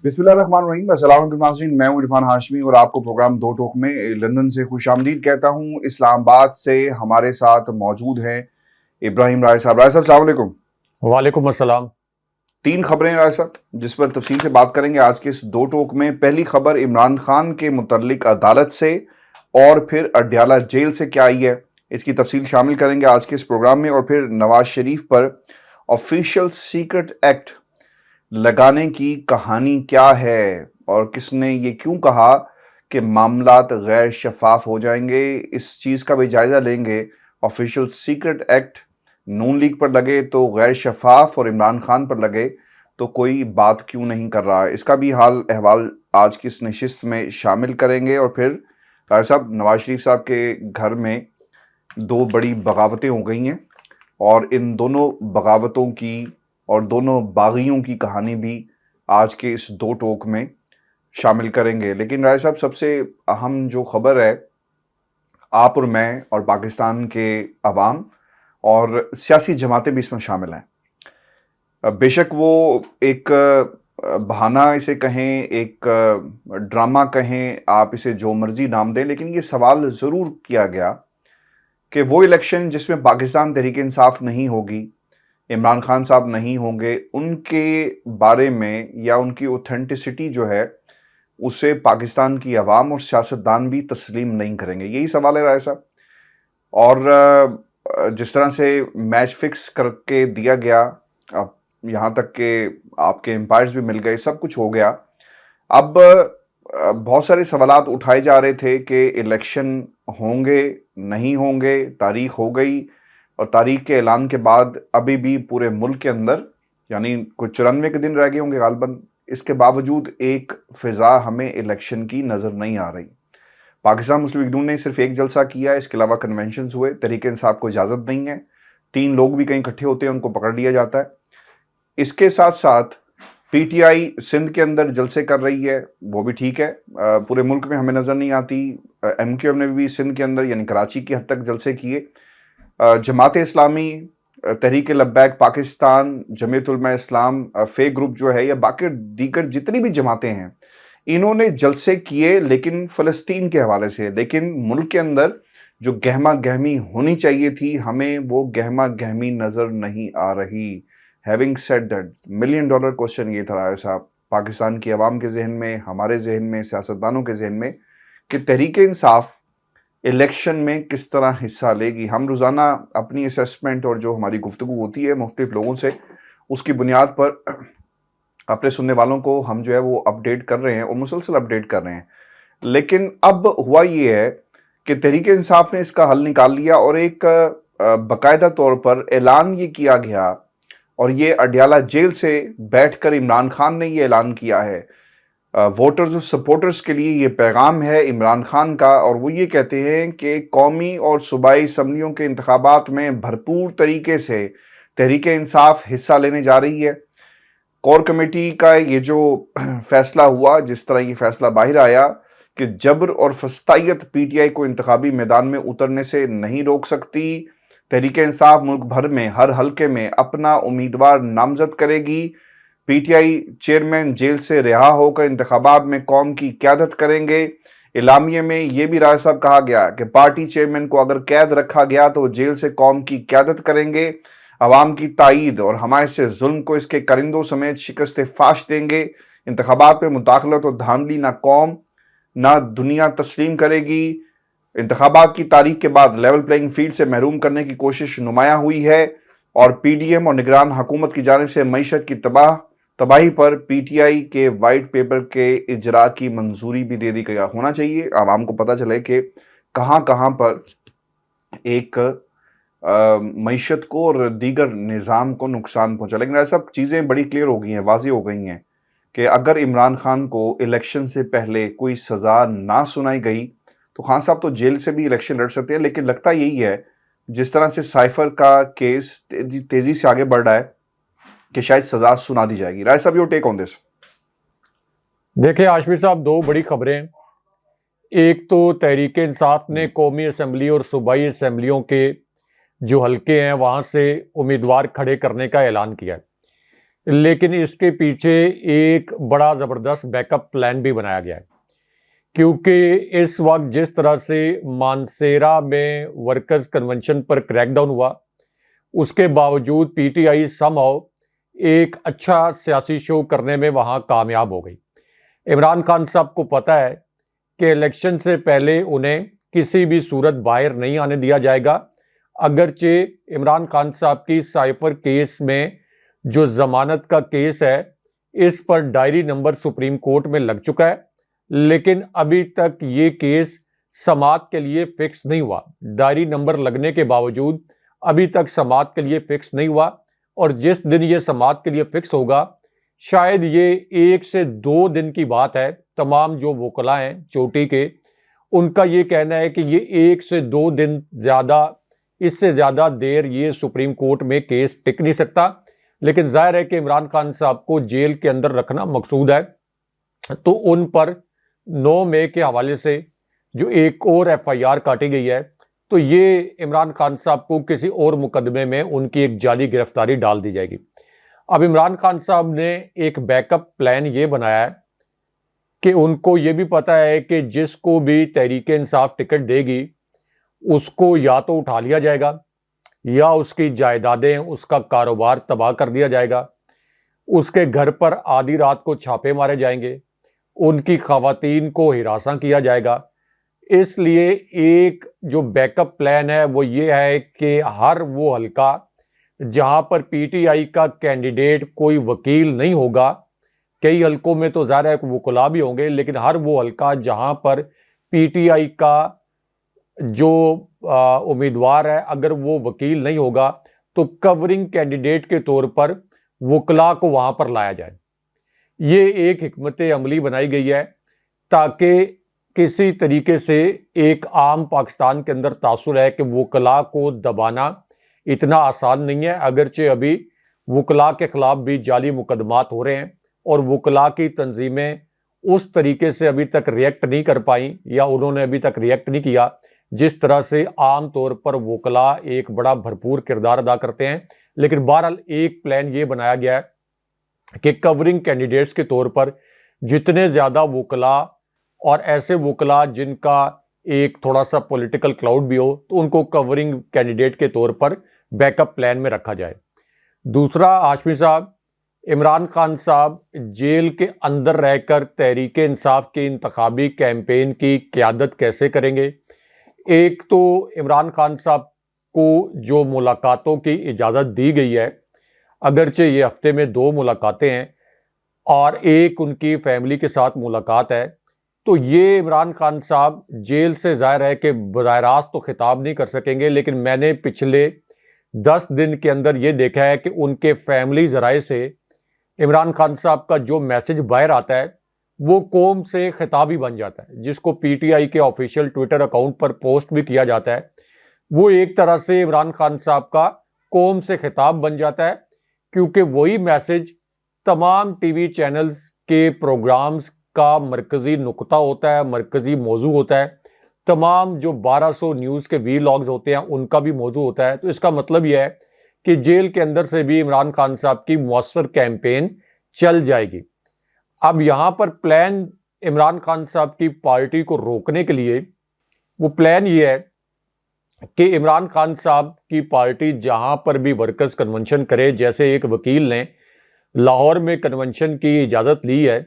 بسم اللہ الرحمن الرحیم۔ السلام علیکم ناظرین، میں ہوں عرفان ہاشمی اور آپ کو پروگرام دو ٹوک میں لندن سے خوش آمدید کہتا ہوں۔ اسلام آباد سے ہمارے ساتھ موجود ہیں ابراہیم رائے صاحب۔ رائے صاحب السلام علیکم۔ وعلیکم السلام۔ 3 خبریں رائے صاحب جس پر تفصیل سے بات کریں گے آج کے اس دو ٹوک میں۔ پہلی خبر عمران خان کے متعلق عدالت سے اور پھر اڈیالہ جیل سے کیا آئی ہے، اس کی تفصیل شامل کریں گے آج کے اس پروگرام میں۔ اور پھر نواز شریف پر آفیشیل سیکرٹ ایکٹ لگانے کی کہانی کیا ہے اور کس نے یہ کیوں کہا کہ معاملات غیر شفاف ہو جائیں گے، اس چیز کا بھی جائزہ لیں گے۔ آفیشیل سیکرٹ ایکٹ نون لیگ پر لگے تو غیر شفاف اور عمران خان پر لگے تو کوئی بات کیوں نہیں کر رہا، اس کا بھی حال احوال آج کی اس نشست میں شامل کریں گے۔ اور پھر رائے صاحب نواز شریف صاحب کے گھر میں 2 بڑی بغاوتیں ہو گئی ہیں اور ان دونوں بغاوتوں کی اور دونوں باغیوں کی کہانی بھی آج کے اس دو ٹوک میں شامل کریں گے۔ لیکن رائے صاحب سب سے اہم جو خبر ہے، آپ اور میں اور پاکستان کے عوام اور سیاسی جماعتیں بھی اس میں شامل ہیں۔ بے شک وہ ایک بہانہ اسے کہیں، ایک ڈرامہ کہیں، آپ اسے جو مرضی نام دیں، لیکن یہ سوال ضرور کیا گیا کہ وہ الیکشن جس میں پاکستان تحریک انصاف نہیں ہوگی، عمران خان صاحب نہیں ہوں گے، ان کے بارے میں یا ان کی اوتھینٹسٹی جو ہے اسے پاکستان کی عوام اور سیاستدان بھی تسلیم نہیں کریں گے، یہی سوال ہے رائے صاحب۔ اور جس طرح سے میچ فکس کر کے دیا گیا، اب یہاں تک کہ آپ کے امپائرز بھی مل گئے، سب کچھ ہو گیا، اب بہت سارے سوالات اٹھائے جا رہے تھے کہ الیکشن ہوں گے نہیں ہوں گے، تاریخ ہو گئی اور تاریخ کے اعلان کے بعد ابھی بھی پورے ملک کے اندر یعنی کوئی 94 کے دن رہ گئے ہوں گے غالباً، اس کے باوجود ایک فضا ہمیں الیکشن کی نظر نہیں آ رہی۔ پاکستان مسلم لیگ نون نے صرف ایک جلسہ کیا، اس کے علاوہ کنونشنز ہوئے، تحریک انصاف کو اجازت نہیں ہے، 3 لوگ بھی کہیں اکٹھے ہوتے ہیں ان کو پکڑ لیا جاتا ہے۔ اس کے ساتھ ساتھ پی ٹی آئی سندھ کے اندر جلسے کر رہی ہے، وہ بھی ٹھیک ہے، پورے ملک میں ہمیں نظر نہیں آتی۔ ایم کیو ایم نے بھی سندھ کے اندر یعنی کراچی کی حد تک جلسے کیے۔ جماعت اسلامی، تحریک لبیک پاکستان، جمعیت علماء اسلام، فے گروپ جو ہے یا باقی دیگر جتنی بھی جماعتیں ہیں، انہوں نے جلسے کیے لیکن فلسطین کے حوالے سے، لیکن ملک کے اندر جو گہما گہمی ہونی چاہیے تھی ہمیں وہ گہما گہمی نظر نہیں آ رہی۔ Having said that, million dollar question یہ تھا رائے صاحب پاکستان کی عوام کے ذہن میں، ہمارے ذہن میں، سیاستدانوں کے ذہن میں، کہ تحریک انصاف الیکشن میں کس طرح حصہ لے گی۔ ہم روزانہ اپنی اسیسمنٹ اور جو ہماری گفتگو ہوتی ہے مختلف لوگوں سے، اس کی بنیاد پر اپنے سننے والوں کو ہم جو ہے وہ اپڈیٹ کر رہے ہیں اور مسلسل اپڈیٹ کر رہے ہیں۔ لیکن اب ہوا یہ ہے کہ تحریک انصاف نے اس کا حل نکال لیا اور ایک باقاعدہ طور پر اعلان یہ کیا گیا، اور یہ اڈیالہ جیل سے بیٹھ کر عمران خان نے یہ اعلان کیا ہے۔ ووٹرز اور سپورٹرز کے لیے یہ پیغام ہے عمران خان کا، اور وہ یہ کہتے ہیں کہ قومی اور صوبائی اسمبلیوں کے انتخابات میں بھرپور طریقے سے تحریک انصاف حصہ لینے جا رہی ہے۔ کور کمیٹی کا یہ جو فیصلہ ہوا، جس طرح یہ فیصلہ باہر آیا کہ جبر اور فسطائیت پی ٹی آئی کو انتخابی میدان میں اترنے سے نہیں روک سکتی، تحریک انصاف ملک بھر میں ہر حلقے میں اپنا امیدوار نامزد کرے گی، پی ٹی آئی چیئرمین جیل سے رہا ہو کر انتخابات میں قوم کی قیادت کریں گے۔ اعلامیے میں یہ بھی رائے صاحب کہا گیا کہ پارٹی چیئرمین کو اگر قید رکھا گیا تو وہ جیل سے قوم کی قیادت کریں گے، عوام کی تائید اور حمایت سے ظلم کو اس کے کرندوں سمیت شکست فاش دیں گے۔ انتخابات میں مداخلت اور دھاندلی نہ قوم نہ دنیا تسلیم کرے گی۔ انتخابات کی تاریخ کے بعد لیول پلینگ فیلڈ سے محروم کرنے کی کوشش نمایاں ہوئی ہے، اور پی ڈی ایم اور نگران حکومت کی جانب سے معیشت کی تباہی پر پی ٹی آئی کے وائٹ پیپر کے اجراء کی منظوری بھی دے دی گیا ہونا چاہیے۔ عوام کو پتہ چلے کہ کہاں کہاں پر ایک معیشت کو اور دیگر نظام کو نقصان پہنچا۔ لیکن ایسا چیزیں بڑی کلیئر ہو گئی ہیں، واضح ہو گئی ہیں کہ اگر عمران خان کو الیکشن سے پہلے کوئی سزا نہ سنائی گئی تو خان صاحب تو جیل سے بھی الیکشن لڑ سکتے ہیں۔ لیکن لگتا یہی ہے جس طرح سے سائفر کا کیس تیزی سے آگے بڑھ رہا ہے کہ شاید سزا سنا دی جائے گی۔ رائے صاحب یور ٹیک آن دس۔ دیکھیں ہاشمی صاحب، 2 بڑی خبریں ہیں۔ ایک تو تحریک انصاف نے قومی اسمبلی اور صوبائی اسمبلیوں کے جو حلقے ہیں وہاں سے امیدوار کھڑے کرنے کا اعلان کیا ہے۔ لیکن اس کے پیچھے ایک بڑا زبردست بیک اپ پلان بھی بنایا گیا ہے، کیونکہ اس وقت جس طرح سے مانسیرا میں ورکرز کنونشن پر کریک ڈاؤن ہوا، اس کے باوجود پی ٹی آئی سم ہاؤ ایک اچھا سیاسی شو کرنے میں وہاں کامیاب ہو گئی۔ عمران خان صاحب کو پتہ ہے کہ الیکشن سے پہلے انہیں کسی بھی صورت باہر نہیں آنے دیا جائے گا، اگرچہ عمران خان صاحب کی سائفر کیس میں جو ضمانت کا کیس ہے اس پر ڈائری نمبر سپریم کورٹ میں لگ چکا ہے، لیکن ابھی تک یہ کیس سماعت کے لیے فکس نہیں ہوا۔ ڈائری نمبر لگنے کے باوجود ابھی تک سماعت کے لیے فکس نہیں ہوا، اور جس دن یہ سماعت کے لیے فکس ہوگا شاید یہ 1 سے 2 دن کی بات ہے۔ تمام جو وکلاء ہیں چوٹی کے، ان کا یہ کہنا ہے کہ یہ 1 سے 2 دن زیادہ، اس سے زیادہ دیر یہ سپریم کورٹ میں کیس ٹک نہیں سکتا، لیکن ظاہر ہے کہ عمران خان صاحب کو جیل کے اندر رکھنا مقصود ہے، تو ان پر 9 مئی کے حوالے سے جو ایک اور ایف آئی آر کاٹی گئی ہے، تو یہ عمران خان صاحب کو کسی اور مقدمے میں ان کی ایک جعلی گرفتاری ڈال دی جائے گی۔ اب عمران خان صاحب نے ایک بیک اپ پلان یہ بنایا ہے کہ ان کو یہ بھی پتا ہے کہ جس کو بھی تحریک انصاف ٹکٹ دے گی اس کو یا تو اٹھا لیا جائے گا، یا اس کی جائیدادیں، اس کا کاروبار تباہ کر دیا جائے گا، اس کے گھر پر آدھی رات کو چھاپے مارے جائیں گے، ان کی خواتین کو ہراساں کیا جائے گا۔ اس لیے ایک جو بیک اپ پلان ہے وہ یہ ہے کہ ہر وہ حلقہ جہاں پر پی ٹی آئی کا کینڈیڈیٹ کوئی وکیل نہیں ہوگا، کئی حلقوں میں تو ظاہر ہے وکلاء بھی ہوں گے، لیکن ہر وہ حلقہ جہاں پر پی ٹی آئی کا جو امیدوار ہے اگر وہ وکیل نہیں ہوگا تو کورنگ کینڈیڈیٹ کے طور پر وکلاء کو وہاں پر لایا جائے۔ یہ ایک حکمت عملی بنائی گئی ہے تاکہ کسی طریقے سے ایک عام پاکستان کے اندر تاثر ہے کہ وکلاء کو دبانا اتنا آسان نہیں ہے، اگرچہ ابھی وکلاء کے خلاف بھی جعلی مقدمات ہو رہے ہیں اور وکلاء کی تنظیمیں اس طریقے سے ابھی تک ریئیکٹ نہیں کر پائیں، یا انہوں نے ابھی تک ریئیکٹ نہیں کیا جس طرح سے عام طور پر وکلاء ایک بڑا بھرپور کردار ادا کرتے ہیں۔ لیکن بہرحال ایک پلان یہ بنایا گیا ہے کہ کورنگ کینڈیڈیٹس کے طور پر جتنے زیادہ وکلاء اور ایسے وکلاء جن کا ایک تھوڑا سا پولیٹیکل کلاؤڈ بھی ہو تو ان کو کورنگ کینڈیڈیٹ کے طور پر بیک اپ پلان میں رکھا جائے۔ دوسرا، ہاشمی صاحب، عمران خان صاحب جیل کے اندر رہ کر تحریک انصاف کے انتخابی کیمپین کی قیادت کیسے کریں گے؟ ایک تو عمران خان صاحب کو جو ملاقاتوں کی اجازت دی گئی ہے، اگرچہ یہ ہفتے میں 2 ملاقاتیں ہیں اور ایک ان کی فیملی کے ساتھ ملاقات ہے، تو یہ عمران خان صاحب جیل سے ظاہر ہے کہ براہ راست تو خطاب نہیں کر سکیں گے، لیکن میں نے پچھلے 10 دن کے اندر یہ دیکھا ہے کہ ان کے فیملی ذرائع سے عمران خان صاحب کا جو میسج باہر آتا ہے وہ قوم سے خطاب ہی بن جاتا ہے، جس کو پی ٹی آئی کے آفیشیل ٹویٹر اکاؤنٹ پر پوسٹ بھی کیا جاتا ہے۔ وہ ایک طرح سے عمران خان صاحب کا قوم سے خطاب بن جاتا ہے، کیونکہ وہی میسج تمام ٹی وی چینلز کے پروگرامز کا مرکزی نقطہ ہوتا ہے، مرکزی موضوع ہوتا ہے، تمام جو 1200 نیوز کے وی لاگز ہوتے ہیں ان کا بھی موضوع ہوتا ہے۔ تو اس کا مطلب یہ ہے کہ جیل کے اندر سے بھی عمران خان صاحب کی مؤثر کیمپین چل جائے گی۔ اب یہاں پر پلان عمران خان صاحب کی پارٹی کو روکنے کے لیے، وہ پلان یہ ہے کہ عمران خان صاحب کی پارٹی جہاں پر بھی ورکرز کنونشن کرے، جیسے ایک وکیل نے لاہور میں کنونشن کی اجازت لی ہے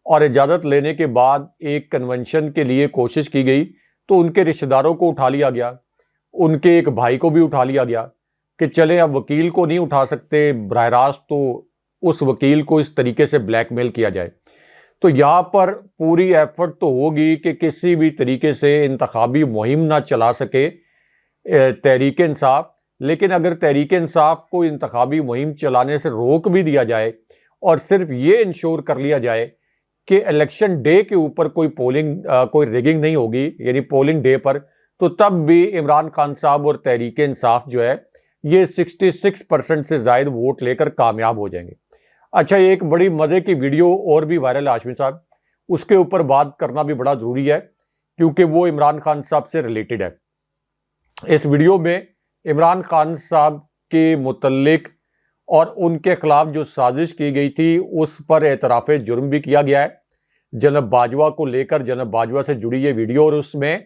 اور اجازت لینے کے بعد ایک کنونشن کے لیے کوشش کی گئی تو ان کے رشتہ داروں کو اٹھا لیا گیا، ان کے ایک بھائی کو بھی اٹھا لیا گیا کہ چلیں اب وکیل کو نہیں اٹھا سکتے براہ راست، تو اس وکیل کو اس طریقے سے بلیک میل کیا جائے۔ تو یہاں پر پوری ایفرٹ تو ہوگی کہ کسی بھی طریقے سے انتخابی مہم نہ چلا سکے تحریک انصاف، لیکن اگر تحریک انصاف کو انتخابی مہم چلانے سے روک بھی دیا جائے اور صرف یہ انشور کر لیا جائے کہ الیکشن ڈے کے اوپر کوئی ریگنگ نہیں ہوگی، یعنی پولنگ ڈے پر، تو تب بھی عمران خان صاحب اور تحریک انصاف جو ہے یہ 66% سے زائد ووٹ لے کر کامیاب ہو جائیں گے۔ اچھا، ایک بڑی مزے کی ویڈیو اور بھی وائرل ہے ہاشمی صاحب، اس کے اوپر بات کرنا بھی بڑا ضروری ہے کیونکہ وہ عمران خان صاحب سے ریلیٹڈ ہے۔ اس ویڈیو میں عمران خان صاحب کے متعلق اور ان کے خلاف جو سازش کی گئی تھی اس پر اعتراف جرم بھی کیا گیا ہے جناب باجوہ کو لے کر. جناب باجوہ سے جڑی یہ ویڈیو، اور اس میں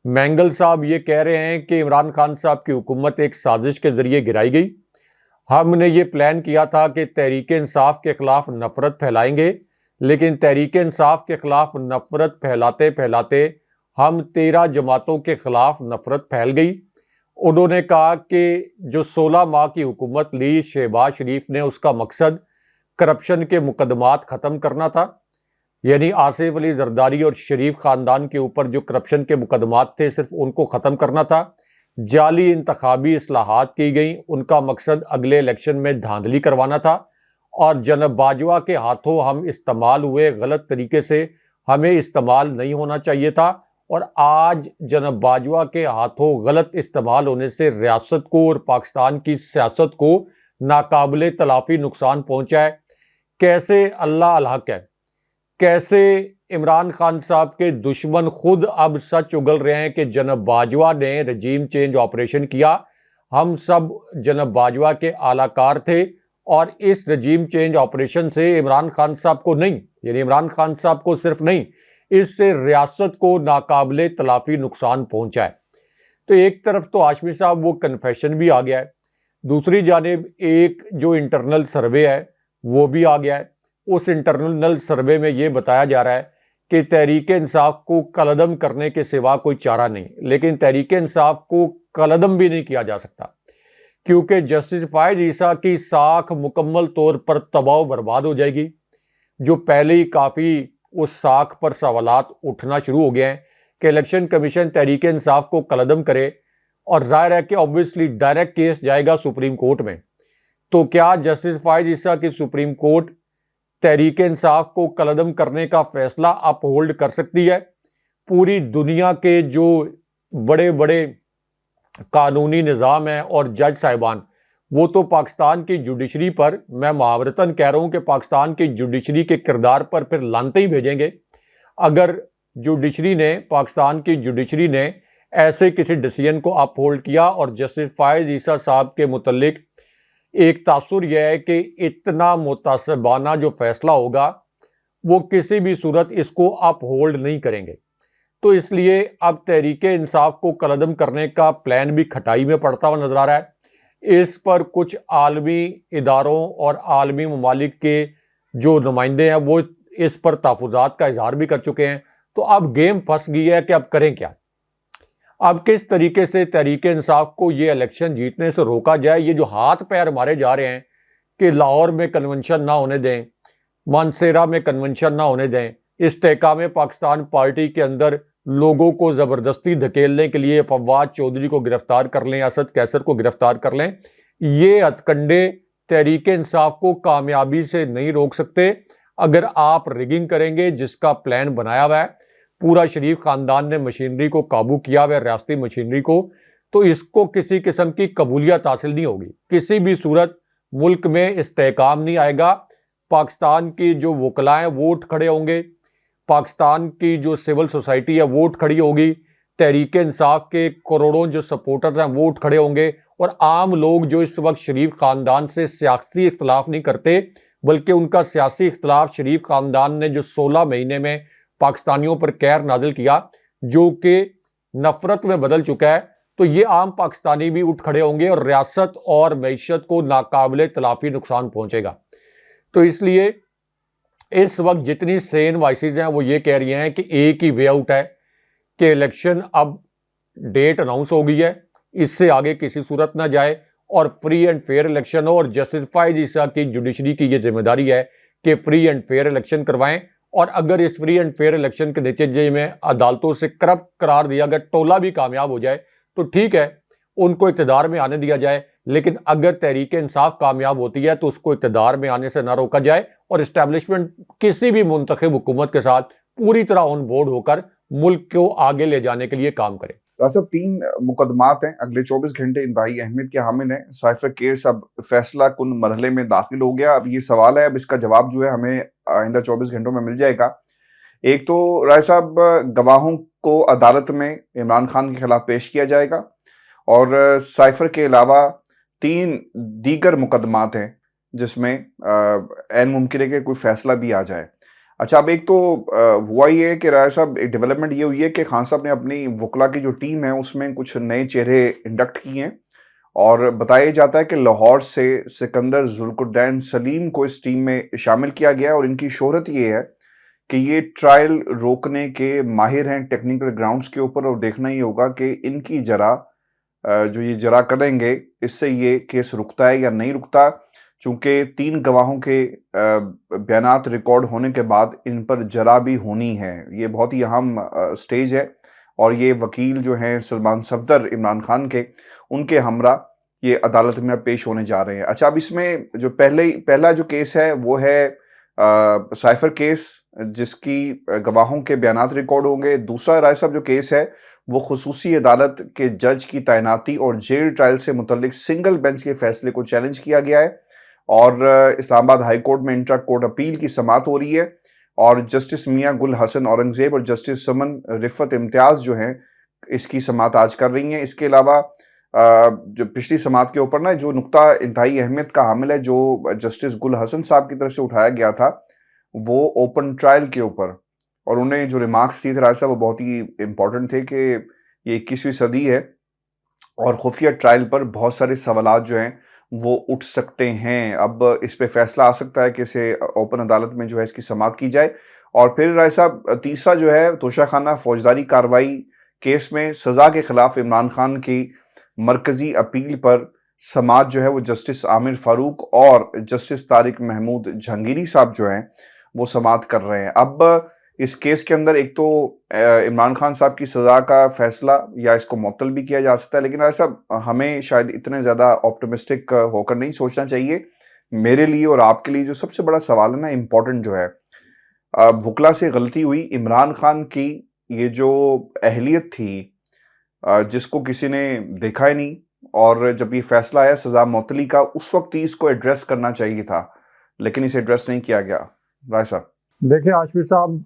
مینگل صاحب یہ کہہ رہے ہیں کہ عمران خان صاحب کی حکومت ایک سازش کے ذریعے گرائی گئی. ہم نے یہ پلان کیا تھا کہ تحریک انصاف کے خلاف نفرت پھیلائیں گے، لیکن تحریک انصاف کے خلاف نفرت پھیلاتے پھیلاتے ہم 13 جماعتوں کے خلاف نفرت پھیل گئی. انہوں نے کہا کہ جو 16 ماہ کی حکومت لی شہباز شریف نے، اس کا مقصد کرپشن کے مقدمات ختم کرنا تھا، یعنی آصف علی زرداری اور شریف خاندان کے اوپر جو کرپشن کے مقدمات تھے صرف ان کو ختم کرنا تھا. جعلی انتخابی اصلاحات کی گئیں، ان کا مقصد اگلے الیکشن میں دھاندلی کروانا تھا. اور جناب باجوہ کے ہاتھوں ہم استعمال ہوئے غلط طریقے سے، ہمیں استعمال نہیں ہونا چاہیے تھا. اور آج جناب باجوہ کے ہاتھوں غلط استعمال ہونے سے ریاست کو اور پاکستان کی سیاست کو ناقابل تلافی نقصان پہنچا ہے. کیسے اللہ الحق ہے، کیسے عمران خان صاحب کے دشمن خود اب سچ اگل رہے ہیں کہ جناب باجوہ نے رجیم چینج آپریشن کیا. ہم سب جناب باجوہ کے اعلی کار تھے، اور اس رجیم چینج آپریشن سے عمران خان صاحب کو نہیں، یعنی عمران خان صاحب کو صرف نہیں، اس سے ریاست کو ناقابل تلافی نقصان پہنچا ہے. تو ایک طرف تو ہاشمی صاحب وہ کنفیشن بھی آ گیا ہے، دوسری جانب ایک جو انٹرنل سروے ہے وہ بھی آ گیا ہے. اس انٹرنل سروے میں یہ بتایا جا رہا ہے کہ تحریک انصاف کو کالعدم کرنے کے سوا کوئی چارہ نہیں، لیکن تحریک انصاف کو کالعدم بھی نہیں کیا جا سکتا، کیونکہ جسٹس فائز عیسیٰ کی ساکھ مکمل طور پر تباہ و برباد ہو جائے گی. جو پہلے ہی کافی اس ساکھ پر سوالات اٹھنا شروع ہو گئے ہیں کہ الیکشن کمیشن تحریک انصاف کو کالعدم کرے، اور ظاہر ہے کہ اوبویسلی ڈائریکٹ کیس جائے گا سپریم کورٹ میں. تو کیا جسٹس فائز عیسیٰ کی سپریم کورٹ تحریک انصاف کو کالعدم کرنے کا فیصلہ اپ ہولڈ کر سکتی ہے؟ پوری دنیا کے جو بڑے بڑے قانونی نظام ہیں اور جج صاحبان، وہ تو پاکستان کی جوڈیشری پر، میں محاورتاً کہہ رہا ہوں کہ پاکستان کی جوڈیشری کے کردار پر پھر لانتیں ہی بھیجیں گے اگر جوڈیشری نے، پاکستان کی جوڈیشری نے ایسے کسی ڈیسیژن کو اپ ہولڈ کیا. اور جسٹس فائز عیسیٰ صاحب کے متعلق ایک تاثر یہ ہے کہ اتنا متعصبانہ جو فیصلہ ہوگا وہ کسی بھی صورت اس کو اپ ہولڈ نہیں کریں گے. تو اس لیے اب تحریک انصاف کو کالعدم کرنے کا پلان بھی کھٹائی میں پڑتا ہوا نظر آ رہا ہے. اس پر کچھ عالمی اداروں اور عالمی ممالک کے جو نمائندے ہیں وہ اس پر تحفظات کا اظہار بھی کر چکے ہیں. تو اب گیم پھنس گئی ہے کہ اب کریں کیا، اب کس طریقے سے تحریک انصاف کو یہ الیکشن جیتنے سے روکا جائے. یہ جو ہاتھ پیر مارے جا رہے ہیں کہ لاہور میں کنونشن نہ ہونے دیں، مانسیرا میں کنونشن نہ ہونے دیں، استحکام پاکستان پارٹی کے اندر لوگوں کو زبردستی دھکیلنے کے لیے فواد چودھری کو گرفتار کر لیں، اسد کیسر کو گرفتار کر لیں، یہ ہتھکنڈے تحریک انصاف کو کامیابی سے نہیں روک سکتے. اگر آپ ریگنگ کریں گے، جس کا پلان بنایا ہوا ہے، پورا شریف خاندان نے مشینری کو قابو کیا ہوا ہے، ریاستی مشینری کو، تو اس کو کسی قسم کی قبولیت حاصل نہیں ہوگی. کسی بھی صورت ملک میں استحکام نہیں آئے گا. پاکستان کی جو وکلاء ہیں ووٹ کھڑے ہوں گے، پاکستان کی جو سول سوسائٹی ہے ووٹ کھڑی ہوگی، تحریک انصاف کے کروڑوں جو سپورٹرز ہیں ووٹ کھڑے ہوں گے، اور عام لوگ جو اس وقت شریف خاندان سے سیاسی اختلاف نہیں کرتے بلکہ ان کا سیاسی اختلاف شریف خاندان نے جو 16 مہینے میں پاکستانیوں پر قہر نازل کیا جو کہ نفرت میں بدل چکا ہے، تو یہ عام پاکستانی بھی اٹھ کھڑے ہوں گے اور ریاست اور معیشت کو ناقابل تلافی نقصان پہنچے گا. تو اس لیے اس وقت جتنی سین وائسز ہیں وہ یہ کہہ رہی ہیں کہ ایک ہی وے آؤٹ ہے کہ الیکشن اب ڈیٹ اناؤنس ہو گئی ہے، اس سے آگے کسی صورت نہ جائے اور فری اینڈ فیئر الیکشن ہو. اور جسٹس فائز عیسیٰ کی جوڈیشری کی یہ ذمہ داری ہے کہ فری اینڈ فیئر الیکشن کروائیں، اور اگر اس فری اینڈ فیئر الیکشن کے نتیجے میں عدالتوں سے کرپٹ قرار دیا، اگر ٹولہ بھی کامیاب ہو جائے تو ٹھیک ہے، ان کو اقتدار میں آنے دیا جائے، لیکن اگر تحریک انصاف کامیاب ہوتی ہے تو اس کو اقتدار میں آنے سے نہ روکا جائے، اور اسٹیبلشمنٹ کسی بھی منتخب حکومت کے ساتھ پوری طرح آن بورڈ ہو کر ملک کو آگے لے جانے کے لیے کام کرے. صاحب 3 مقدمات ہیں، اگلے 24 گھنٹے انتہائی اہمیت کے حامل ہیں. سائفر کیس اب فیصلہ کن مرحلے میں داخل ہو گیا. اب یہ سوال ہے، اب اس کا جواب جو ہے ہمیں آئندہ 24 گھنٹوں میں مل جائے گا. ایک تو رائے صاحب گواہوں کو عدالت میں عمران خان کے خلاف پیش کیا جائے گا، اور سائفر کے علاوہ 3 دیگر مقدمات ہیں جس میں عین ممکن ہے کہ کوئی فیصلہ بھی آ جائے۔ اچھا، اب ایک تو ہوا یہ ہے کہ رائے صاحب ڈیولپمنٹ یہ ہوئی ہے کہ خان صاحب نے اپنی وکلا کی جو ٹیم ہے اس میں کچھ نئے چہرے انڈکٹ کیے ہیں، اور بتایا جاتا ہے کہ لاہور سے سکندر ذوالقرنین سلیم کو اس ٹیم میں شامل کیا گیا ہے، اور ان کی شہرت یہ ہے کہ یہ ٹرائل روکنے کے ماہر ہیں ٹیکنیکل گراؤنڈز کے اوپر، اور دیکھنا یہ ہوگا کہ ان کی جو یہ جرا کریں گے اس سے یہ کیس رکتا ہے یا نہیں رکتا، چونکہ 3 گواہوں کے بیانات ریکارڈ ہونے کے بعد ان پر جرا بھی ہونی ہے۔ یہ بہت ہی اہم سٹیج ہے، اور یہ وکیل جو ہیں سلمان صفدر عمران خان کے، ان کے ہمراہ یہ عدالت میں پیش ہونے جا رہے ہیں۔ اچھا، اب اس میں جو پہلا جو کیس ہے وہ ہے سائفر کیس، جس کی گواہوں کے بیانات ریکارڈ ہوں گے۔ دوسرا رائے صاحب جو کیس ہے وہ خصوصی عدالت کے جج کی تعیناتی اور جیل ٹرائل سے متعلق سنگل بینچ کے فیصلے کو چیلنج کیا گیا ہے، اور اسلام آباد ہائی کورٹ میں انٹرا کورٹ اپیل کی سماعت ہو رہی ہے، اور جسٹس میاں گل حسن اورنگزیب اور جسٹس سمن رفت امتیاز جو ہیں اس کی سماعت آج کر رہی ہیں۔ اس کے علاوہ جو پچھلی سماعت کے اوپر جو نقطہ انتہائی اہمیت کا حامل ہے جو جسٹس گل حسن صاحب کی طرف سے اٹھایا گیا تھا، وہ اوپن ٹرائل کے اوپر، اور انہیں جو ریمارکس دیے تھے رائے صاحب وہ بہت ہی امپورٹنٹ تھے کہ یہ 21ویں صدی ہے اور خفیہ ٹرائل پر بہت سارے سوالات جو ہیں وہ اٹھ سکتے ہیں۔ اب اس پہ فیصلہ آ سکتا ہے کہ اسے اوپن عدالت میں جو ہے اس کی سماعت کی جائے۔ اور پھر رائے صاحب تیسرا جو ہے توشہ خانہ فوجداری کارروائی کیس میں سزا کے خلاف عمران خان کی مرکزی اپیل پر سماعت جو ہے وہ جسٹس عامر فاروق اور جسٹس طارق محمود جہانگیری صاحب جو ہیں وہ سماعت کر رہے ہیں۔ اب اس کیس کے اندر ایک تو عمران خان صاحب کی سزا کا فیصلہ یا اس کو معطل بھی کیا جا سکتا ہے، لیکن ایسا ہمیں شاید اتنے زیادہ آپٹمسٹک ہو کر نہیں سوچنا چاہیے۔ میرے لیے اور آپ کے لیے جو سب سے بڑا سوال ہے امپورٹنٹ جو ہے، وکلا سے غلطی ہوئی، عمران خان کی یہ جو اہلیت تھی جس کو کسی نے دیکھا ہی نہیں، اور جب یہ فیصلہ آیا سزا معطلی کا اس وقت ہی اس کو ایڈریس کرنا چاہیے تھا، لیکن اسے ایڈریس نہیں کیا گیا۔ رائے صاحب دیکھیں عاشور صاحب،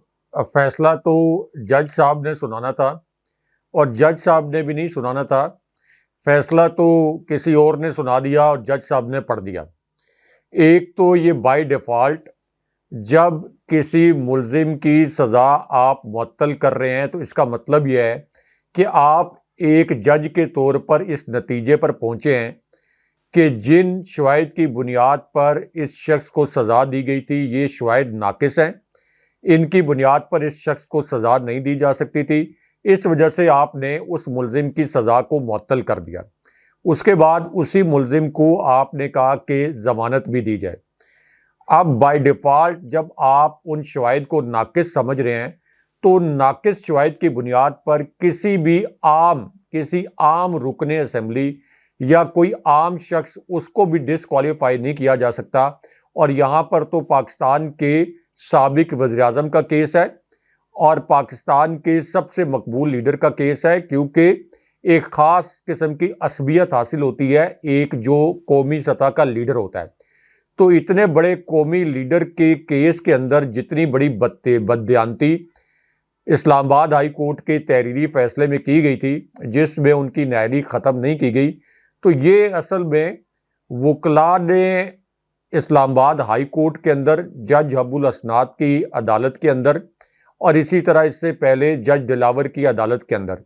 فیصلہ تو جج صاحب نے سنانا تھا، اور جج صاحب نے بھی نہیں سنانا تھا، فیصلہ تو کسی اور نے سنا دیا اور جج صاحب نے پڑھ دیا۔ ایک تو یہ بائی ڈیفالٹ جب کسی ملزم کی سزا آپ معطل کر رہے ہیں تو اس کا مطلب یہ ہے کہ آپ ایک جج کے طور پر اس نتیجے پر پہنچے ہیں کہ جن شواہد کی بنیاد پر اس شخص کو سزا دی گئی تھی یہ شواہد ناقص ہیں، ان کی بنیاد پر اس شخص کو سزا نہیں دی جا سکتی تھی، اس وجہ سے آپ نے اس ملزم کی سزا کو معطل کر دیا۔ اس کے بعد اسی ملزم کو آپ نے کہا کہ ضمانت بھی دی جائے۔ اب بائی ڈیفالٹ جب آپ ان شواہد کو ناقص سمجھ رہے ہیں تو ناقص شواہد کی بنیاد پر کسی عام رکن اسمبلی یا کوئی عام شخص اس کو بھی ڈسکوالیفائی نہیں کیا جا سکتا۔ اور یہاں پر تو پاکستان کے سابق وزیر اعظم کا کیس ہے اور پاکستان کے سب سے مقبول لیڈر کا کیس ہے، کیونکہ ایک خاص قسم کی عصبیت حاصل ہوتی ہے ایک جو قومی سطح کا لیڈر ہوتا ہے۔ تو اتنے بڑے قومی لیڈر کے کیس کے اندر جتنی بڑی بددیانتی اسلام آباد ہائی کورٹ کے تحریری فیصلے میں کی گئی تھی جس میں ان کی نیابی ختم نہیں کی گئی، تو یہ اصل میں وکلاء نے اسلام آباد ہائی کورٹ کے اندر جج حب الاسناد کی عدالت کے اندر اور اسی طرح اس سے پہلے جج دلاور کی عدالت کے اندر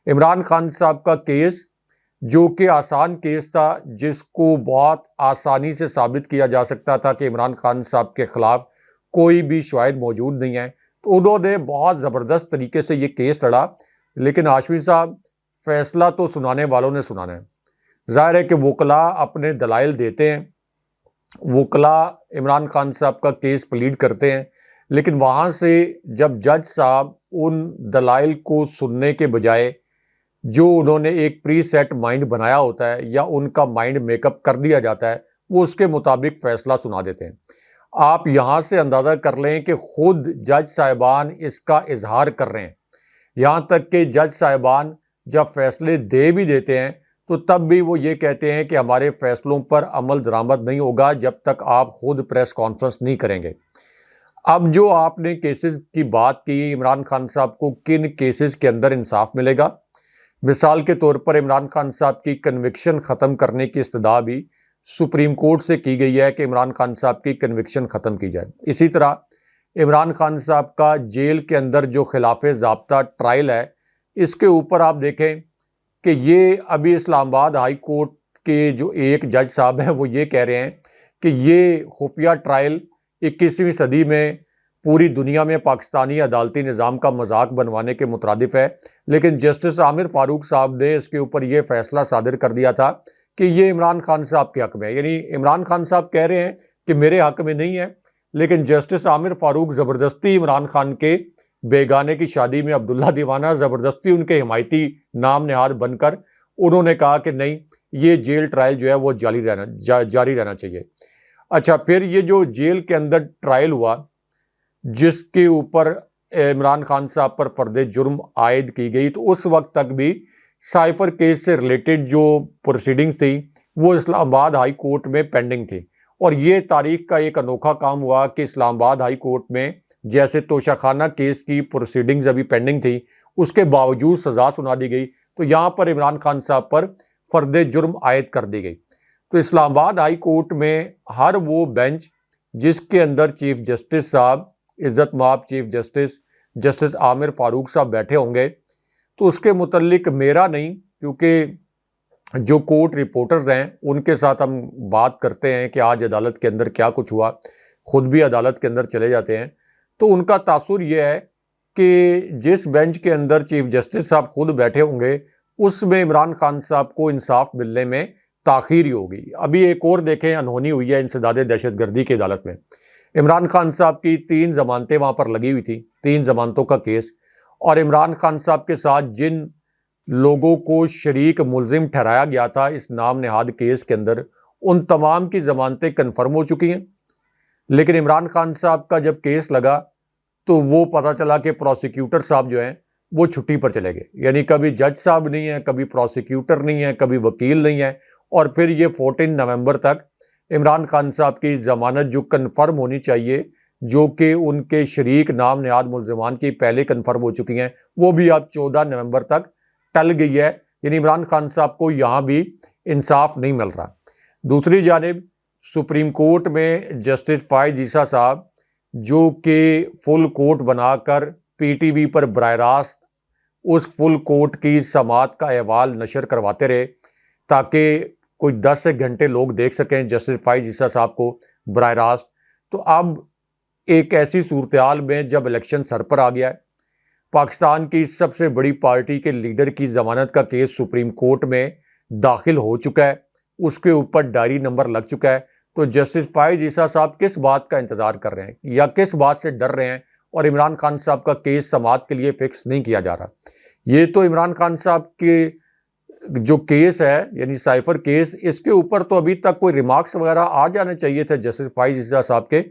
عمران خان صاحب کا کیس، جو کہ آسان کیس تھا، جس کو بہت آسانی سے ثابت کیا جا سکتا تھا کہ عمران خان صاحب کے خلاف کوئی بھی شواہد موجود نہیں ہیں، تو انہوں نے بہت زبردست طریقے سے یہ کیس لڑا۔ لیکن عاشور صاحب، فیصلہ تو سنانے والوں نے سنانا ہے۔ ظاہر ہے کہ وکلاء اپنے دلائل دیتے ہیں، وکلاء عمران خان صاحب کا کیس پلیڈ کرتے ہیں، لیکن وہاں سے جب جج صاحب ان دلائل کو سننے کے بجائے جو انہوں نے ایک پری سیٹ مائنڈ بنایا ہوتا ہے یا ان کا مائنڈ میک اپ کر دیا جاتا ہے، وہ اس کے مطابق فیصلہ سنا دیتے ہیں۔ آپ یہاں سے اندازہ کر لیں کہ خود جج صاحبان اس کا اظہار کر رہے ہیں، یہاں تک کہ جج صاحبان جب فیصلے دے بھی دیتے ہیں تو تب بھی وہ یہ کہتے ہیں کہ ہمارے فیصلوں پر عمل درآمد نہیں ہوگا جب تک آپ خود پریس کانفرنس نہیں کریں گے۔ اب جو آپ نے کیسز کی بات کی، عمران خان صاحب کو کن کیسز کے اندر انصاف ملے گا، مثال کے طور پر عمران خان صاحب کی کنوکشن ختم کرنے کی استدعا بھی سپریم کورٹ سے کی گئی ہے کہ عمران خان صاحب کی کنوکشن ختم کی جائے۔ اسی طرح عمران خان صاحب کا جیل کے اندر جو خلاف ضابطہ ٹرائل ہے، اس کے اوپر آپ دیکھیں کہ یہ ابھی اسلام آباد ہائی کورٹ کے جو ایک جج صاحب ہیں وہ یہ کہہ رہے ہیں کہ یہ خفیہ ٹرائل 21ویں صدی میں پوری دنیا میں پاکستانی عدالتی نظام کا مذاق بنوانے کے مترادف ہے، لیکن جسٹس عامر فاروق صاحب نے اس کے اوپر یہ فیصلہ صادر کر دیا تھا کہ یہ عمران خان صاحب کے حق میں ہے۔ یعنی عمران خان صاحب کہہ رہے ہیں کہ میرے حق میں نہیں ہے، لیکن جسٹس عامر فاروق زبردستی عمران خان کے بیگانے کی شادی میں عبداللہ دیوانہ زبردستی ان کے حمایتی نام نہاد بن کر انہوں نے کہا کہ نہیں، یہ جیل ٹرائل جو ہے وہ جاری رہنا چاہیے۔ اچھا، پھر یہ جو جیل کے اندر ٹرائل ہوا جس کے اوپر عمران خان صاحب پر فرد جرم عائد کی گئی، تو اس وقت تک بھی سائفر کیس سے ریلیٹڈ جو پروسیڈنگز تھیں وہ اسلام آباد ہائی کورٹ میں پینڈنگ تھی، اور یہ تاریخ کا ایک انوکھا کام ہوا کہ اسلام آباد ہائی کورٹ میں جیسے توشہ خانہ کیس کی پروسیڈنگز ابھی پینڈنگ تھی، اس کے باوجود سزا سنا دی گئی، تو یہاں پر عمران خان صاحب پر فرد جرم عائد کر دی گئی۔ تو اسلام آباد ہائی کورٹ میں ہر وہ بینچ جس کے اندر چیف جسٹس صاحب، عزت مآب چیف جسٹس عامر فاروق صاحب بیٹھے ہوں گے، تو اس کے متعلق میرا نہیں، کیونکہ جو کورٹ رپورٹرز ہیں ان کے ساتھ ہم بات کرتے ہیں کہ آج عدالت کے اندر کیا کچھ ہوا، خود بھی عدالت کے اندر چلے جاتے ہیں، تو ان کا تاثر یہ ہے کہ جس بینچ کے اندر چیف جسٹس صاحب خود بیٹھے ہوں گے اس میں عمران خان صاحب کو انصاف ملنے میں تاخیر ہی ہوگی۔ ابھی ایک اور دیکھیں، انہونی ہوئی ہے انسداد دہشت گردی کی عدالت میں، عمران خان صاحب کی 3 ضمانتیں وہاں پر لگی ہوئی تھی، 3 ضمانتوں کا کیس، اور عمران خان صاحب کے ساتھ جن لوگوں کو شریک ملزم ٹھہرایا گیا تھا اس نام نہاد کیس کے اندر، ان تمام کی ضمانتیں کنفرم ہو چکی ہیں، لیکن عمران خان صاحب کا جب کیس لگا تو وہ پتہ چلا کہ پروسیکیوٹر صاحب جو ہیں وہ چھٹی پر چلے گئے، یعنی کبھی جج صاحب نہیں ہیں، کبھی پروسیکیوٹر نہیں ہیں، کبھی وکیل نہیں ہے، اور پھر یہ 14 نومبر تک عمران خان صاحب کی ضمانت جو کنفرم ہونی چاہیے، جو کہ ان کے شریک نام نہاد ملزمان کی پہلے کنفرم ہو چکی ہیں، وہ بھی اب 14 نومبر تک ٹل گئی ہے، یعنی عمران خان صاحب کو یہاں بھی انصاف نہیں مل رہا۔ دوسری جانب سپریم کورٹ میں جسٹس فائز عیسیٰ صاحب جو کہ فل کورٹ بنا کر پی ٹی وی پر براہ راست اس فل کورٹ کی سماعت کا احوال نشر کرواتے رہے تاکہ کوئی 10 گھنٹے لوگ دیکھ سکیں جسٹس فائز عیسیٰ صاحب کو براہ راست، تو اب ایک ایسی صورتحال میں جب الیکشن سر پر آ گیا ہے، پاکستان کی سب سے بڑی پارٹی کے لیڈر کی ضمانت کا کیس سپریم کورٹ میں داخل ہو چکا ہے، اس کے اوپر ڈائری نمبر لگ چکا ہے، تو جسٹس فائز عیسیٰ صاحب کس بات کا انتظار کر رہے ہیں یا کس بات سے ڈر رہے ہیں، اور عمران خان صاحب کا کیس سماعت کے لیے فکس نہیں کیا جا رہا؟ یہ تو عمران خان صاحب کے جو کیس ہے یعنی سائفر کیس، اس کے اوپر تو ابھی تک کوئی ریمارکس وغیرہ آ جانے چاہیے تھے جسٹس فائز عیسیٰ صاحب کے،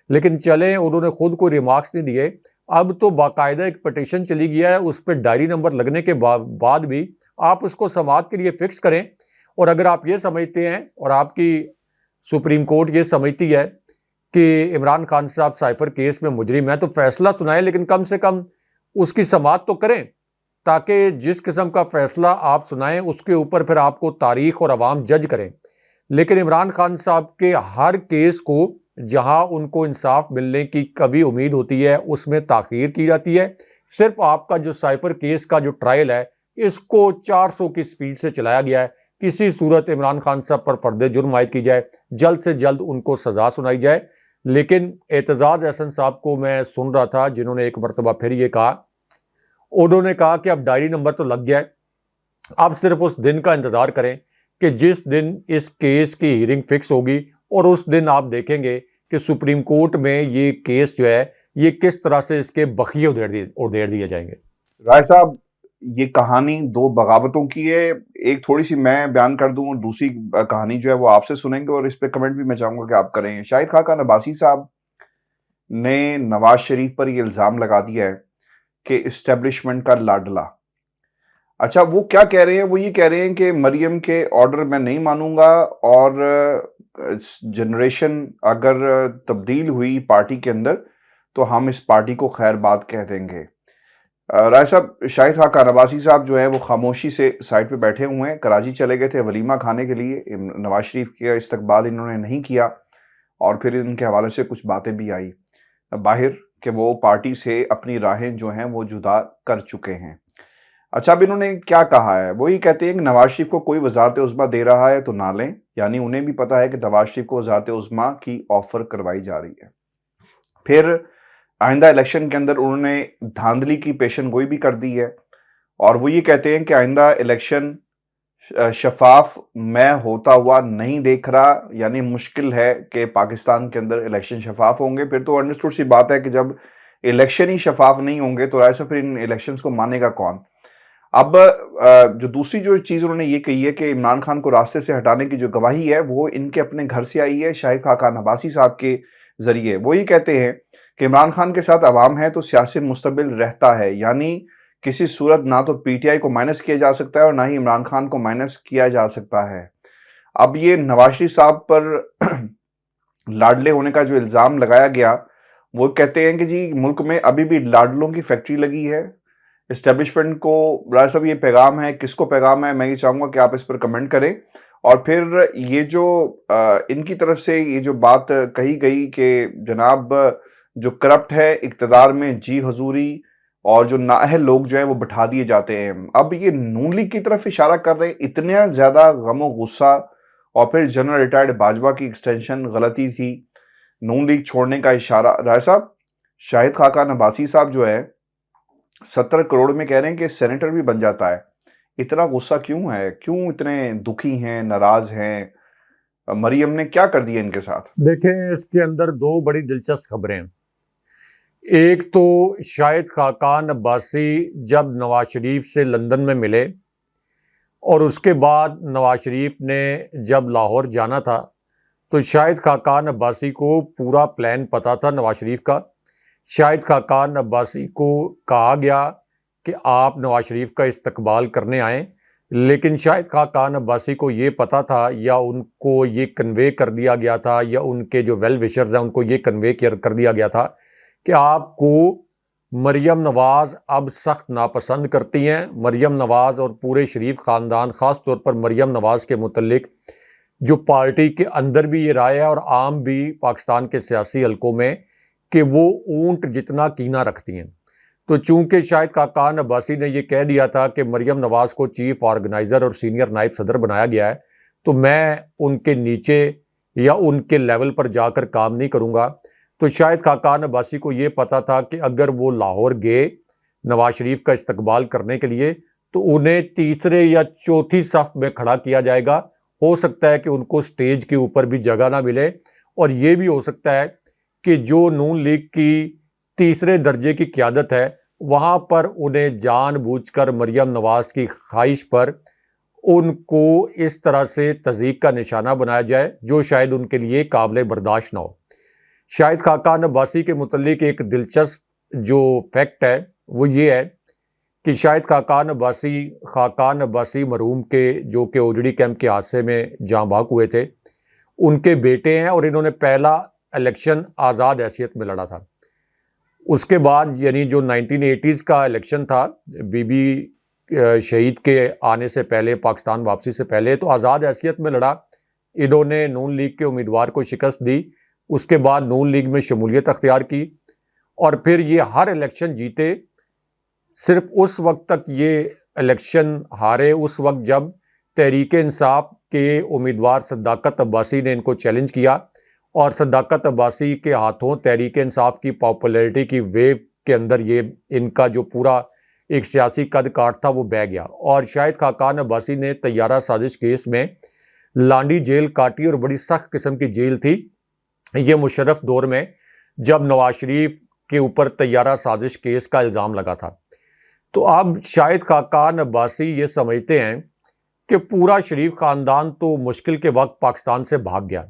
لیکن چلیں انہوں نے خود کوئی ریمارکس نہیں دیے، اب تو باقاعدہ ایک پٹیشن چلی گیا ہے، اس پہ ڈائری نمبر لگنے کے بعد بھی آپ اس کو سماعت کے لیے فکس کریں، اور اگر آپ یہ سمجھتے ہیں اور آپ کی سپریم کورٹ یہ سمجھتی ہے کہ عمران خان صاحب سائفر کیس میں مجرم ہے تو فیصلہ سنائیں، لیکن کم سے کم اس کی سماعت تو کریں، تاکہ جس قسم کا فیصلہ آپ سنائیں اس کے اوپر پھر آپ کو تاریخ اور عوام جج کریں۔ لیکن عمران خان صاحب کے ہر کیس کو جہاں ان کو انصاف ملنے کی کبھی امید ہوتی ہے اس میں تاخیر کی جاتی ہے۔ صرف آپ کا جو سائفر کیس کا جو ٹرائل ہے اس کو 400 کی سپیڈ سے چلایا گیا ہے، کسی صورت عمران خان صاحب پر فرد جرم عائد کی جائے، جلد سے جلد ان کو سزا سنائی جائے۔ لیکن اعتزاز احسن صاحب کو میں سن رہا تھا جنہوں نے ایک مرتبہ پھر یہ کہا، انہوں نے کہا کہ اب ڈائری نمبر تو لگ گیا ہے، اب صرف اس دن کا انتظار کریں کہ جس دن اس کیس کی ہیئرنگ فکس ہوگی، اور اس دن آپ دیکھیں گے کہ سپریم کورٹ میں یہ کیس جو ہے یہ کس طرح سے اس کے بخیے ادھیڑ دیے جائیں گے۔ رائے صاحب، یہ کہانی 2 بغاوتوں کی ہے، ایک تھوڑی سی میں بیان کر دوں اور دوسری کہانی جو ہے وہ آپ سے سنیں گے، اور اس پہ کمنٹ بھی میں چاہوں گا کہ آپ کریں۔ شاہد خاقان عباسی صاحب نے نواز شریف پر یہ الزام لگا دیا ہے کہ اسٹیبلشمنٹ کا لاڈلا۔ اچھا، وہ کیا کہہ رہے ہیں؟ وہ یہ کہہ رہے ہیں کہ مریم کے آرڈر میں نہیں مانوں گا، اور جنریشن اگر تبدیل ہوئی پارٹی کے اندر تو ہم اس پارٹی کو خیر بات کہہ دیں گے۔ رائے صاحب، شاہد خاقان عباسی صاحب جو ہیں وہ خاموشی سے سائٹ پہ بیٹھے ہوئے ہیں، کراچی چلے گئے تھے ولیمہ کھانے کے لیے، نواز شریف کا استقبال انہوں نے نہیں کیا، اور پھر ان کے حوالے سے کچھ باتیں بھی آئی باہر کہ وہ پارٹی سے اپنی راہیں جو ہیں وہ جدا کر چکے ہیں۔ اچھا، اب انہوں نے کیا کہا ہے؟ وہی کہتے ہیں کہ نواز شریف کو کوئی وزارت عظمیٰ دے رہا ہے تو نہ لیں، یعنی انہیں بھی پتا ہے کہ نواز شریف کو وزارت عظمیٰ کی آفر کروائی جا رہی ہے۔ پھر آئندہ الیکشن کے اندر انہوں نے دھاندلی کی پیشن گوئی بھی کر دی ہے، اور وہ یہ کہتے ہیں کہ آئندہ الیکشن شفاف میں ہوتا ہوا نہیں دیکھ رہا، یعنی مشکل ہے کہ پاکستان کے اندر الیکشن شفاف ہوں گے۔ پھر تو انڈرسٹوڈ سی بات ہے کہ جب الیکشن ہی شفاف نہیں ہوں گے تو رائے صاحب پھر ان الیکشنز کو مانے گا کون؟ اب جو دوسری جو چیز انہوں نے یہ کہی ہے کہ عمران خان کو راستے سے ہٹانے کی جو گواہی ہے وہ ان کے اپنے گھر سے آئی ہے، شاہد خاقان عباسی صاحب کے ذریعے۔ وہ یہ کہتے ہیں کہ عمران خان کے ساتھ عوام ہے تو سیاسی مستقبل رہتا ہے، یعنی کسی صورت نہ تو پی ٹی آئی کو مائنس کیا جا سکتا ہے اور نہ ہی عمران خان کو مائنس کیا جا سکتا ہے۔ اب یہ نواز شریف صاحب پر لاڈلے ہونے کا جو الزام لگایا گیا، وہ کہتے ہیں کہ جی ملک میں ابھی بھی لاڈلوں کی فیکٹری لگی ہے۔ اسٹیبلشمنٹ کو رائے صاحب یہ پیغام ہے، کس کو پیغام ہے؟ میں یہ چاہوں گا کہ آپ اس پر کمنٹ کریں۔ اور پھر یہ جو ان کی طرف سے یہ جو بات کہی گئی کہ جناب جو کرپٹ ہے اقتدار میں جی حضوری، اور جو نااہل لوگ جو ہیں وہ بٹھا دیے جاتے ہیں، اب یہ نون لیگ کی طرف اشارہ کر رہے ہیں، اتنا زیادہ غم و غصہ۔ اور پھر جنرل ریٹائرڈ باجوہ کی ایکسٹینشن غلطی تھی، نون لیگ چھوڑنے کا اشارہ۔ رائے صاحب، شاہد خاقان عباسی صاحب جو ہے 70 کروڑ میں کہہ رہے ہیں کہ سینیٹر بھی بن جاتا ہے، اتنا غصہ کیوں ہے؟ کیوں اتنے دکھی ہیں، ناراض ہیں؟ مریم نے کیا کر دیا ان کے ساتھ؟ دیکھیں، اس کے اندر دو بڑی دلچسپ خبریں ہیں۔ ایک تو شاہد خاقان عباسی جب نواز شریف سے لندن میں ملے، اور اس کے بعد نواز شریف نے جب لاہور جانا تھا تو شاہد خاقان عباسی کو پورا پلان پتا تھا نواز شریف کا۔ شاہد خاقان عباسی کو کہا گیا کہ آپ نواز شریف کا استقبال کرنے آئیں، لیکن شاہد خاقان عباسی کو یہ پتا تھا، یا ان کو یہ کنوے کر دیا گیا تھا، یا ان کے جو ویل وشرز ہیں ان کو یہ کنوے کر دیا گیا تھا کہ آپ کو مریم نواز اب سخت ناپسند کرتی ہیں۔ مریم نواز اور پورے شریف خاندان، خاص طور پر مریم نواز کے متعلق جو پارٹی کے اندر بھی یہ رائے ہے اور عام بھی پاکستان کے سیاسی حلقوں میں، کہ وہ اونٹ جتنا کینہ رکھتی ہیں۔ تو چونکہ شاہد خاقان عباسی نے یہ کہہ دیا تھا کہ مریم نواز کو چیف آرگنائزر اور سینئر نائب صدر بنایا گیا ہے، تو میں ان کے نیچے یا ان کے لیول پر جا کر کام نہیں کروں گا، تو شاہد خاقان عباسی کو یہ پتا تھا کہ اگر وہ لاہور گئے نواز شریف کا استقبال کرنے کے لیے تو انہیں تیسرے یا چوتھی صف میں کھڑا کیا جائے گا۔ ہو سکتا ہے کہ ان کو سٹیج کے اوپر بھی جگہ نہ ملے، اور یہ بھی ہو سکتا ہے کہ جو نون لیگ کی تیسرے درجے کی قیادت ہے وہاں پر انہیں جان بوجھ کر مریم نواز کی خواہش پر ان کو اس طرح سے تضییق کا نشانہ بنایا جائے جو شاید ان کے لیے قابل برداشت نہ ہو۔ شاہد خاقان عباسی کے متعلق ایک دلچسپ جو فیکٹ ہے وہ یہ ہے کہ شاہد خاقان عباسی مرحوم کے جو کہ اوجڑی کیمپ کے حادثے میں جاں بحق ہوئے تھے، ان کے بیٹے ہیں، اور انہوں نے پہلا الیکشن آزاد حیثیت میں لڑا تھا۔ اس کے بعد یعنی جو 1980s کا الیکشن تھا، بی بی شہید کے آنے سے پہلے، پاکستان واپسی سے پہلے، تو آزاد حیثیت میں لڑا۔ انہوں نے نون لیگ کے امیدوار کو شکست دی، اس کے بعد نون لیگ میں شمولیت اختیار کی، اور پھر یہ ہر الیکشن جیتے۔ صرف اس وقت تک یہ الیکشن ہارے اس وقت جب تحریک انصاف کے امیدوار صداقت عباسی نے ان کو چیلنج کیا، اور صداقت عباسی کے ہاتھوں تحریک انصاف کی پاپولیرٹی کی ویو کے اندر یہ ان کا جو پورا ایک سیاسی قد کاٹ تھا وہ بہہ گیا۔ اور شاہد خاقان عباسی نے طیارہ سازش کیس میں لانڈی جیل کاٹی، اور بڑی سخت قسم کی جیل تھی یہ مشرف دور میں، جب نواز شریف کے اوپر طیارہ سازش کیس کا الزام لگا تھا۔ تو اب شاہد خاقان عباسی یہ سمجھتے ہیں کہ پورا شریف خاندان تو مشکل کے وقت پاکستان سے بھاگ گیا،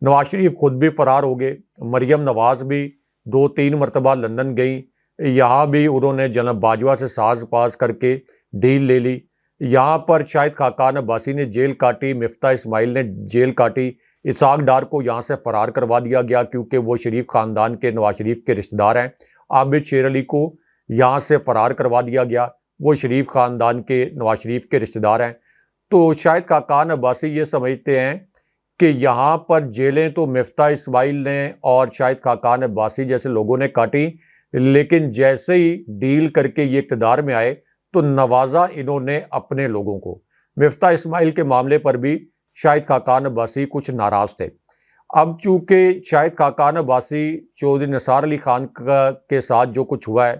نواز شریف خود بھی فرار ہو گئے، مریم نواز بھی 2-3 مرتبہ لندن گئیں، یہاں بھی انہوں نے جناب باجوہ سے ساز پاز کر کے ڈیل لے لی۔ یہاں پر شاہد خاقان عباسی نے جیل کاٹی، مفتاح اسماعیل نے جیل کاٹی، اسحاق ڈار کو یہاں سے فرار کروا دیا گیا کیونکہ وہ شریف خاندان کے، نواز شریف کے رشتہ دار ہیں۔ عابد شیر علی کو یہاں سے فرار کروا دیا گیا، وہ شریف خاندان کے نواز شریف کے رشتہ دار ہیں۔ تو شاہد خاقان عباسی یہ سمجھتے ہیں کہ یہاں پر جیلیں تو مفتاح اسماعیل نے اور شاہد خاقان عباسی جیسے لوگوں نے کاٹی، لیکن جیسے ہی ڈیل کر کے یہ اقتدار میں آئے تو نوازا انہوں نے اپنے لوگوں کو۔ مفتاح اسماعیل کے معاملے پر بھی شاہد خاقان عباسی کچھ ناراض تھے۔ اب چونکہ شاہد خاقان عباسی چودھری نثار علی خان کے ساتھ جو کچھ ہوا ہے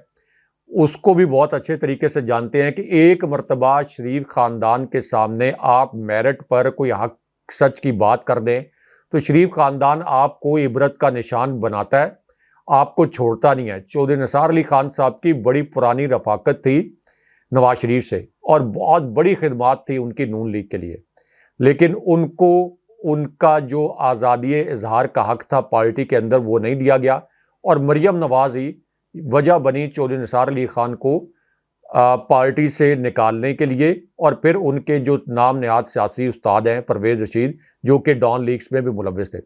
اس کو بھی بہت اچھے طریقے سے جانتے ہیں کہ ایک مرتبہ شریف خاندان کے سامنے آپ میرٹ پر کوئی حق سچ کی بات کر دیں تو شریف خاندان آپ کو عبرت کا نشان بناتا ہے، آپ کو چھوڑتا نہیں ہے۔ چودھری نثار علی خان صاحب کی بڑی پرانی رفاقت تھی نواز شریف سے اور بہت بڑی خدمات تھی ان کی نون لیگ کے لیے، لیکن ان کو ان کا جو آزادی اظہار کا حق تھا پارٹی کے اندر وہ نہیں دیا گیا، اور مریم نواز ہی وجہ بنی چودھری نثار علی خان کو پارٹی سے نکالنے کے لیے، اور پھر ان کے جو نام نہاد سیاسی استاد ہیں پرویز رشید جو کہ ڈان لیگز میں بھی ملوث تھے۔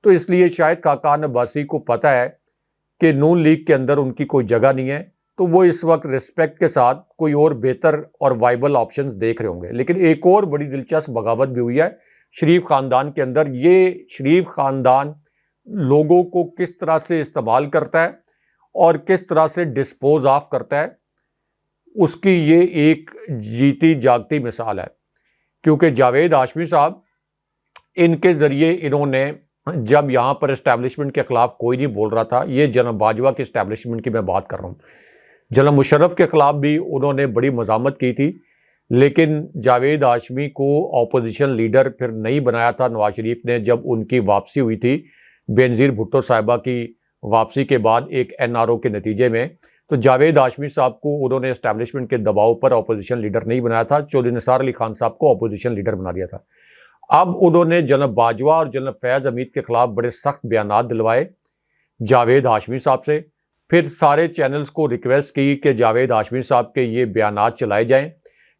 تو اس لیے شاہد خاقان عباسی کو پتہ ہے کہ نون لیگ کے اندر ان کی کوئی جگہ نہیں ہے، تو وہ اس وقت رسپیکٹ کے ساتھ کوئی اور بہتر اور وائبل آپشنز دیکھ رہے ہوں گے۔ لیکن ایک اور بڑی دلچسپ بغاوت بھی ہوئی ہے شریف خاندان کے اندر۔ یہ شریف خاندان لوگوں کو کس طرح سے استعمال کرتا ہے اور کس طرح سے ڈسپوز آف کرتا ہے، اس کی یہ ایک جیتی جاگتی مثال ہے۔ کیونکہ جاوید ہاشمی صاحب ان کے ذریعے انہوں نے جب یہاں پر اسٹیبلشمنٹ کے خلاف کوئی نہیں بول رہا تھا، یہ جناب باجوہ کی اسٹیبلشمنٹ کی میں بات کر رہا ہوں، جناب مشرف کے خلاف بھی انہوں نے بڑی مزاحمت کی تھی، لیکن جاوید ہاشمی کو اپوزیشن لیڈر پھر نہیں بنایا تھا نواز شریف نے جب ان کی واپسی ہوئی تھی بینظیر بھٹو صاحبہ کی واپسی کے بعد ایک NRO کے نتیجے میں۔ تو جاوید ہاشمی صاحب کو انہوں نے اسٹیبلشمنٹ کے دباؤ پر اپوزیشن لیڈر نہیں بنایا تھا، چودھری نثار علی خان صاحب کو اپوزیشن لیڈر بنا دیا تھا۔ اب انہوں نے جناب باجوہ اور جناب فیض حمید کے خلاف بڑے سخت بیانات دلوائے جاوید ہاشمی صاحب سے، پھر سارے چینلز کو ریکویسٹ کی کہ جاوید ہاشمی صاحب کے یہ بیانات چلائے جائیں۔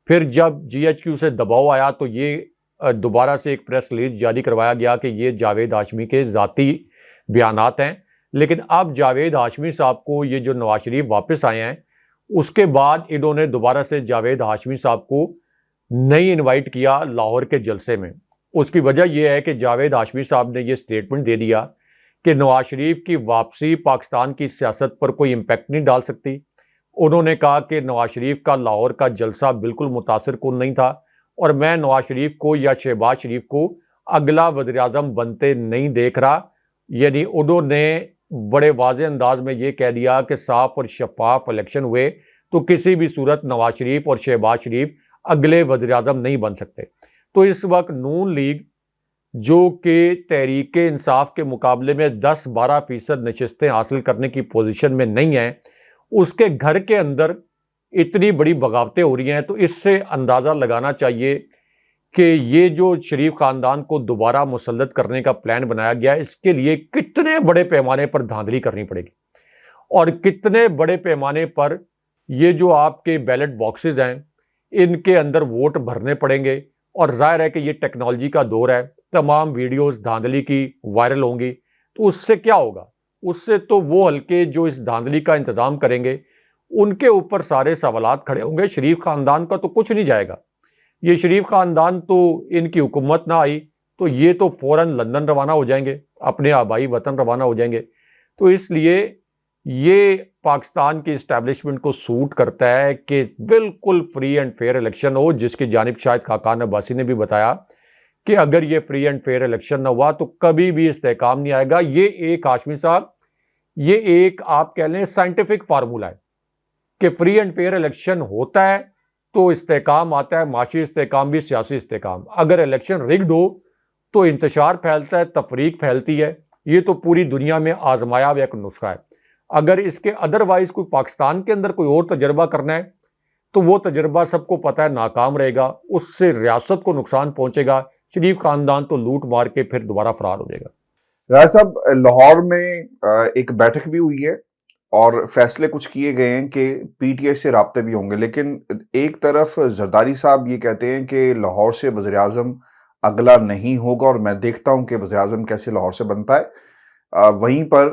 پھر جب GHQ سے دباؤ آیا تو یہ دوبارہ سے ایک پریس ریلیز جاری کروایا گیا کہ یہ جاوید ہاشمی کے ذاتی بیانات ہیں۔ لیکن اب جاوید ہاشمی صاحب کو یہ جو نواز شریف واپس آئے ہیں اس کے بعد انہوں نے دوبارہ سے جاوید ہاشمی صاحب کو نہیں انوائٹ کیا لاہور کے جلسے میں۔ اس کی وجہ یہ ہے کہ جاوید ہاشمی صاحب نے یہ سٹیٹمنٹ دے دیا کہ نواز شریف کی واپسی پاکستان کی سیاست پر کوئی امپیکٹ نہیں ڈال سکتی۔ انہوں نے کہا کہ نواز شریف کا لاہور کا جلسہ بالکل متاثر کن نہیں تھا، اور میں نواز شریف کو یا شہباز شریف کو اگلا وزیر اعظم بنتے نہیں دیکھ رہا۔ یعنی انہوں نے بڑے واضح انداز میں یہ کہہ دیا کہ صاف اور شفاف الیکشن ہوئے تو کسی بھی صورت نواز شریف اور شہباز شریف اگلے وزیر اعظم نہیں بن سکتے۔ تو اس وقت نون لیگ جو کہ تحریک انصاف کے مقابلے میں 10-12% نشستیں حاصل کرنے کی پوزیشن میں نہیں ہے، اس کے گھر کے اندر اتنی بڑی بغاوتیں ہو رہی ہیں، تو اس سے اندازہ لگانا چاہیے کہ یہ جو شریف خاندان کو دوبارہ مسلط کرنے کا پلان بنایا گیا ہے اس کے لیے کتنے بڑے پیمانے پر دھاندلی کرنی پڑے گی، اور کتنے بڑے پیمانے پر یہ جو آپ کے بیلٹ باکسز ہیں ان کے اندر ووٹ بھرنے پڑیں گے۔ اور ظاہر ہے کہ یہ ٹیکنالوجی کا دور ہے، تمام ویڈیوز دھاندلی کی وائرل ہوں گی، تو اس سے کیا ہوگا؟ اس سے تو وہ حلقے جو اس دھاندلی کا انتظام کریں گے ان کے اوپر سارے سوالات کھڑے ہوں گے۔ شریف خاندان کا تو کچھ نہیں جائے گا۔ یہ شریف خاندان تو ان کی حکومت نہ آئی تو یہ تو فوراً لندن روانہ ہو جائیں گے، اپنے آبائی وطن روانہ ہو جائیں گے۔ تو اس لیے یہ پاکستان کی اسٹیبلشمنٹ کو سوٹ کرتا ہے کہ بالکل فری اینڈ فیئر الیکشن ہو، جس کی جانب شاہد خاقان عباسی نے بھی بتایا کہ اگر یہ فری اینڈ فیئر الیکشن نہ ہوا تو کبھی بھی استحکام نہیں آئے گا۔ یہ ایک ہاشمی صاحب، یہ ایک آپ کہہ لیں سائنٹیفک فارمولہ ہے کہ فری اینڈ فیئر الیکشن ہوتا ہے تو استحکام آتا ہے، معاشی استحکام بھی، سیاسی استحکام۔ اگر الیکشن رگڈ ہو تو انتشار پھیلتا ہے، تفریق پھیلتی ہے۔ یہ تو پوری دنیا میں آزمایا ہوا ایک نسخہ ہے۔ اگر اس کے ادروائز کوئی پاکستان کے اندر کوئی اور تجربہ کرنا ہے تو وہ تجربہ سب کو پتہ ہے ناکام رہے گا، اس سے ریاست کو نقصان پہنچے گا، شریف خاندان تو لوٹ مار کے پھر دوبارہ فرار ہو جائے گا۔ راج صاحب، لاہور میں ایک بیٹھک بھی ہوئی ہے اور فیصلے کچھ کیے گئے ہیں کہ PTI سے رابطے بھی ہوں گے، لیکن ایک طرف زرداری صاحب یہ کہتے ہیں کہ لاہور سے وزیر اعظم اگلا نہیں ہوگا، اور میں دیکھتا ہوں کہ وزیر اعظم کیسے لاہور سے بنتا ہے۔ وہیں پر